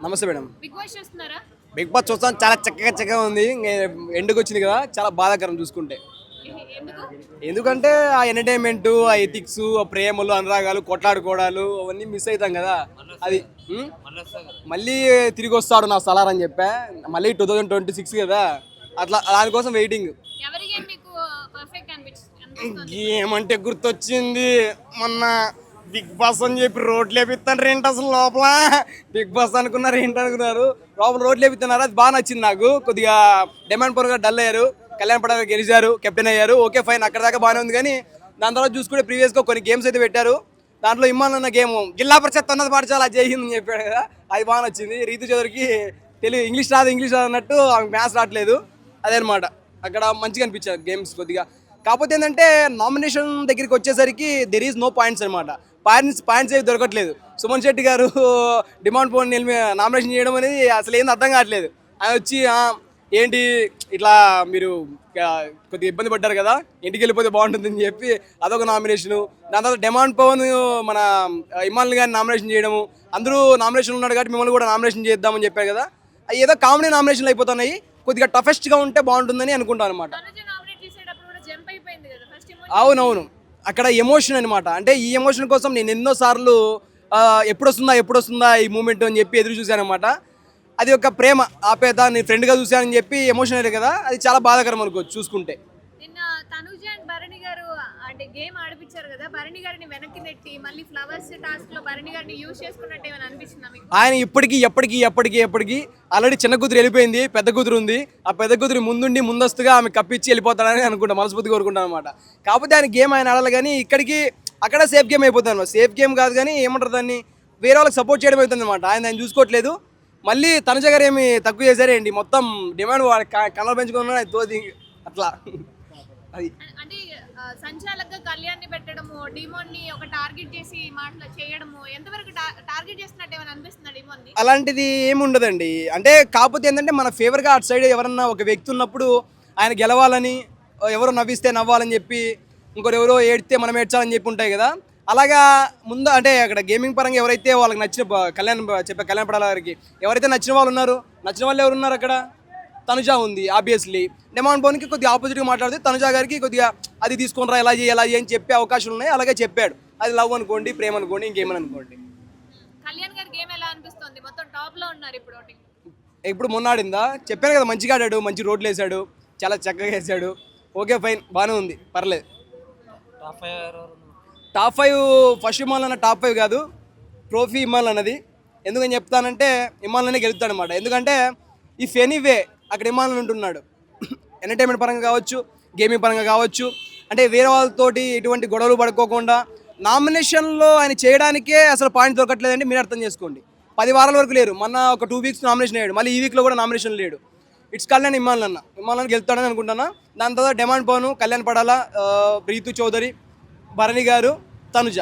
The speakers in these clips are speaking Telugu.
నమస్తే మేడం. బిగ్ బాస్ చూస్తున్నారా? బిగ్ బాస్ చూస్తాను, చాలా చక్కగా ఉంది. ఎండుకు వచ్చింది కదా, చాలా బాధాకరం చూసుకుంటే. ఎందుకు? ఎందుకంటే ఆ ఎంటర్టైన్మెంట్, ఆ ఎథిక్స్, ఆ ప్రేమలు, అనురాగాలు, కొట్లాడుకోవడాలు అవన్నీ మిస్ అవుతాం కదా. అది మళ్ళీ తిరిగి వస్తాడు నా సలార్ అని చెప్పా. మళ్ళీ 2026 కదా, అట్లా దానికోసం వెయిటింగ్. ఎవరి గేమ్ మీకు పర్ఫెక్ట్ అనిపిస్తుంది? ఏమంటే గుర్తొచ్చింది, మొన్న బిగ్ బాస్ అని చెప్పి రోడ్లు వేపిస్తాను ఏంటి అసలు లోపల. బిగ్ బాస్ అనుకున్నారు ఏంటి అనుకున్నారు, లోపల రోడ్లు వేపిస్తున్నారు. అది బాగా నచ్చింది నాకు. కొద్దిగా డిమాండ్ పరంగా డల్ అయ్యారు, కళ్యాణ్ పడారు గెలిచారు, కెప్టెన్ అయ్యారు. ఓకే ఫైన్, అక్కడ దాకా బాగానే ఉంది. కానీ దాని తర్వాత చూసుకుంటే ప్రీవియస్గా కొన్ని గేమ్స్ అయితే పెట్టారు. దాంట్లో ఇమ్మాన్ అన్న గేమ్ జిల్లా పరిషత్ అన్నది పాఠశాల జై హింద్ అని చెప్పాడు కదా, అది బాగా నచ్చింది. రీతు చౌదరికి తెలుగు ఇంగ్లీష్ రాదు అన్నట్టు ఆమెకు మ్యాథ్స్ రావట్లేదు. అదేనమాట, అక్కడ మంచిగా అనిపించారు గేమ్స్ కొద్దిగా. కాకపోతే ఏంటంటే నామినేషన్ దగ్గరికి వచ్చేసరికి దెర్ ఈజ్ నో పాయింట్స్ అనమాట. పాయింట్స్ ఏవి దొరకట్లేదు. సుమన్ శెట్టి గారు డిమాండ్ పోన్ నామినేషన్ చేయడం అనేది అసలు ఏంది అర్థం కావట్లేదు. ఆయన వచ్చి ఏంటి ఇట్లా మీరు కొద్దిగా ఇబ్బంది పడ్డారు కదా, ఇంటికి వెళ్ళిపోతే బాగుంటుందని చెప్పి అదొక నామినేషను. దాని తర్వాత డిమాండ్ పవన్ మన ఇమాన్ గారిని నామినేషన్ చేయడము, అందరూ నామినేషన్ ఉన్నాడు కాబట్టి మిమ్మల్ని కూడా నామినేషన్ చేద్దామని చెప్పారు కదా. అవి ఏదో కామెడీ నామినేషన్లు అయిపోతున్నాయి. కొద్దిగా టఫెస్ట్గా ఉంటే బాగుంటుందని అనుకుంటాను అనమాట. అవునవును, అక్కడ ఎమోషన్ అనమాట. అంటే ఈ ఎమోషన్ కోసం నేను ఎన్నోసార్లు ఎప్పుడు వస్తుందా ఈ మూమెంట్ అని చెప్పి ఎదురు చూశాను అనమాట. అది ఒక ప్రేమ ఆపేత, నేను ఫ్రెండ్గా చూశానని చెప్పి ఎమోషనల్ కదా, అది చాలా బాధాకరం అనుకోవచ్చు చూసుకుంటే. నిన్న తనుజ అండ్ భరణి గారు అంటే గేమ్ ఆడిపించారు కదా, భరణి గారిని వెనక్కి నెట్టి మళ్ళీ ఫ్లవర్స్ టాస్క్ లో భరణి గారిని యూజ్ చేసుకున్నట్టు ఏమైనా అనిపిస్తుందా మీకు? ఆయన ఎప్పటికీ ఆల్రెడీ చిన్న కూతురు వెళ్ళిపోయింది, పెద్ద కూతురు ఉంది. ఆ పెద్ద కూతురు ముందస్తుగా ఆమె కప్పిచ్చి వెళ్ళిపోతాడని అనుకుంటా, మనస్ఫూర్తిగా కోరుకుంటాను అనమాట. కాకపోతే ఆయన గేమ్ ఆయన ఆడాలి, కానీ అక్కడ సేఫ్ గేమ్ అయిపోతుంది అనమాట. సేఫ్ గేమ్ కాదు కానీ ఏమంటారు దాన్ని, వేరే వాళ్ళకి సపోర్ట్ చేయడం అవుతుంది అనమాట. ఆయన చూసుకోవట్లేదు. మళ్ళీ తనుజ గారు ఏమి తక్కువ చేశారేంటి, మొత్తం డిమాండ్ కలర్ పెంచుకున్నా తోది అట్లా. అది అంటే సంచాలకుగా కళ్యాణ్ని పెట్టడము, డిమోన్ ని ఒక టార్గెట్ చేసి మాటలు చేయడము, ఎంతవరకు టార్గెట్ చేస్తున్నట్టు ఏమైనా అనిపిస్తుంది డిమోన్ ని? అలాంటిది ఏమి ఉండదండి. అంటే కాకపోతే ఏంటంటే మన ఫేవర్గా అటు సైడ్ ఎవరన్నా ఒక వ్యక్తి ఉన్నప్పుడు ఆయన గెలవాలని, ఎవరో నవ్విస్తే నవ్వాలని చెప్పి, ఇంకొకరు ఎవరో ఏడితే మనం ఏడ్చాలని చెప్పి ఉంటాయి కదా. అలాగా ముందు అంటే అక్కడ గేమింగ్ పరంగా ఎవరైతే వాళ్ళకి నచ్చిన కళ్యాణ్ పడాల గారికి ఎవరైతే నచ్చిన వాళ్ళు ఉన్నారు, నచ్చిన వాళ్ళు ఎవరు ఉన్నారు అక్కడ, తనుజ ఉంది ఆబ్వియస్లీ. డిమాండ్ పవన్కి కొద్దిగా ఆపోజిట్గా మాట్లాడితే తనుజ గారికి కొద్దిగా అది తీసుకుని ఎలా చేయాలి అని చెప్పే అవకాశాలు ఉన్నాయి. అలాగే చెప్పాడు. అది లవ్ అనుకోండి, ప్రేమ అనుకోండి, ఇంకేమని అనుకోండి. కళ్యాణ్ గారి గేమ్ ఎలా అనిపిస్తుంది? మొత్తం టాప్ లో ఉన్నారు ఇప్పుడు మొన్నాడిందా చెప్పాను కదా, మంచిగా ఆడాడు, మంచి రోడ్లు వేసాడు, చాలా చక్కగా వేసాడు. ఓకే ఫైన్, బాగానే ఉంది, పర్లేదు. టాప్ 5 ఫస్ట్ ఇమాన్ అన్న టాప్ 5 కాదు, ట్రోఫీ ఇమాన్ అన్నది. ఎందుకని చెప్తానంటే ఇమాన్ అనే గెలుస్తాడు అనమాట. ఎందుకంటే ఇఫ్ ఎనీవే అక్కడ ఇమాన్ ఉంటున్నాడు, ఎంటర్టైన్మెంట్ పరంగా కావచ్చు, గేమింగ్ పరంగా కావచ్చు. అంటే వేరే వాళ్ళతోటి ఎటువంటి గొడవలు పడుకోకుండా నామినేషన్లో ఆయన చేయడానికే అసలు పాయింట్ దొరకట్లేదండి. మీరు అర్థం చేసుకోండి. 10 వారాల వరకు లేరు, మొన్న ఒక 2 వీక్స్ నామినేషన్ అయ్యాడు, మళ్ళీ ఈ వీక్లో కూడా నామినేషన్ లేడు. ఇట్స్ కళ్యాణ్ ఇమాన్ అన్న గెలుస్తాడని అనుకుంటున్నా. దాని తర్వాత డిమాండ్ పవన్, కళ్యాణ్ పడాల, రీతు చౌదరి, భరణి గారు, తనుజ.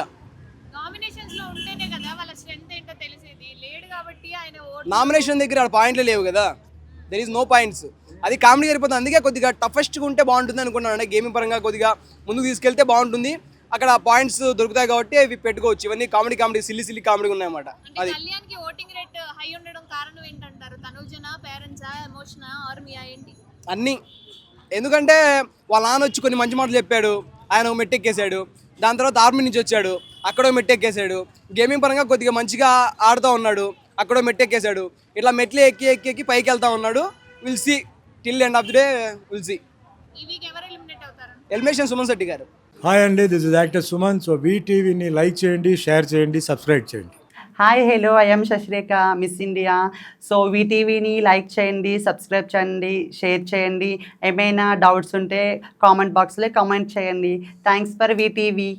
నామినేషన్ దగ్గర పాయింట్లు లేవు కదా, దెర్ ఈజ్ నో పాయింట్స్. అది కామెడీ సరిపోతుంది. అందుకే కొద్దిగా టఫెస్ట్గా ఉంటే బాగుంటుంది అనుకున్నాను. అంటే గేమింగ్ పరంగా కొద్దిగా ముందుకు తీసుకెళ్తే బాగుంటుంది. అక్కడ పాయింట్స్ దొరుకుతాయి కాబట్టి అవి పెట్టుకోవచ్చు. ఇవన్నీ కామెడీ సిల్లీ కామెడీ ఉన్నాయన్నమాట. అది అన్నీ. ఎందుకంటే వాళ్ళ నాన్న వచ్చి కొన్ని మంచి మాటలు చెప్పాడు, ఆయన మెట్టెక్కేశాడు. దాని తర్వాత ఆర్మీ నుంచి వచ్చాడు, అక్కడో మెట్టెక్కేశాడు. గేమింగ్ పరంగా కొద్దిగా మంచిగా ఆడుతూ ఉన్నాడు, అక్కడో మెట్టెక్కేశాడు. ఇట్లా మెట్లు ఎక్కి పైకి వెళ్తూ ఉన్నాడు. Will see till end of the day, will see. Elimination Suman Shetty గారు. హాయ్ అండి, this is actor Suman. So వీటీవీని లైక్ చేయండి, షేర్ చేయండి, సబ్స్క్రైబ్ చేయండి. Hi hello, I'm Shashirekha, Miss India. So వీటీవీని లైక్ చేయండి, సబ్స్క్రైబ్ చేయండి, షేర్ చేయండి. ఏమైనా డౌట్స్ ఉంటే కామెంట్ బాక్స్లో కామెంట్ చేయండి. Thanks for VTV.